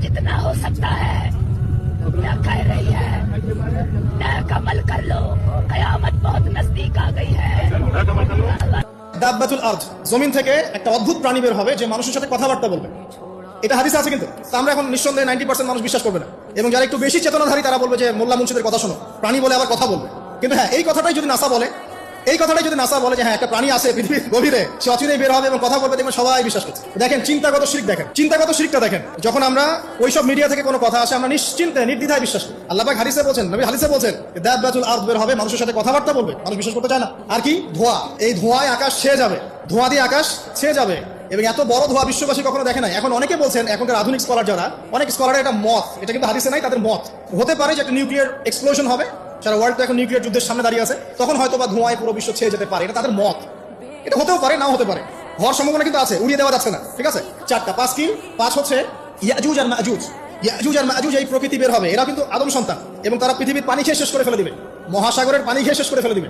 जितना हो सकता है दुनिया कह रही है नेक अमल कर लो, कयामत बहुत नजदीक आ गई है। দাব্বাতুল আরদ, জমিন থেকে একটা অদ্ভুত প্রাণী বের হবে যে মানুষের সাথে কথাবার্তা বলবে। এটা হাদিসে আছে, কিন্তু আমরা এখন নিঃসন্দেহে 90% মানুষ বিশ্বাস করবে না, এবং যারা একটু বেশি চেতনাধারী তারা বলবে যে মোল্লা মুন্সিদের কথা শোনো, প্রাণী বলে আবার কথা বলবে। কিন্তু হ্যাঁ, এই কথাটাই যদি নাসা বলে যে হ্যাঁ একটা প্রাণী আছে পৃথিবীর গভীরে, সে অচিরেই বের হবে এবং কথা বলবে, দেখবেন সবাই বিশ্বাস করছে। দেখেন চিন্তাগত শিরকটা দেখেন। যখন আমরা ওইসব মিডিয়া থেকে কোনো কথা আসে আমরা নিশ্চিন্তে নির্দ্বিধায় বিশ্বাস করি। আল্লাহ পাক হাদিসে বলছেন, নবী হাদিসে বলছেন দাব্বাতুল আরদ বের হবে, মানুষের সাথে কথাবার্তা বলবে, মানুষ বিশ্বাস করতে চায় না। আর কি ধোঁয়া, এই ধোঁয়ায় আকাশ ছেয়ে যাবে, ধোঁয়া দিয়ে আকাশ ছেয়ে যাবে, এবং এত বড় ধোঁয়া বিশ্ববাসী কখনো দেখে নাই। এখন অনেকে বলছেন, এখনকার আধুনিক স্কলার যারা, অনেক স্কলার এটা মত, এটা কিন্তু হাদিসে নাই, তাদের মত হতে পারে যে একটা নিউক্লিয়ার এক্সপ্লোশন হবে, সারা ওয়ার্ল্ড তো এখন নিউক্লিয়ার যুদ্ধের সামনে দাঁড়িয়ে আছে, তখন হয়তো বা ধোঁয়ায় পুরো বিশ্ব ছেয়ে যেতে পারে, এটা তাদের মত। এটা হতেও পারে, নাও হতে পারে, হওয়ার সম্ভাবনা কিন্তু আছে, উড়িয়ে দেওয়া যাচ্ছে না। ঠিক আছে, চারটা, পাঁচ হচ্ছে ইয়াজুজ আর মাজুজ। এই প্রকৃতি বের হবে, এরা কিন্তু আদম সন্তান, এবং তারা পৃথিবীর পানি খেয়ে শেষ করে ফেলে দিবে, মহাসাগরের পানি খেয়ে শেষ করে ফেলে দিবে।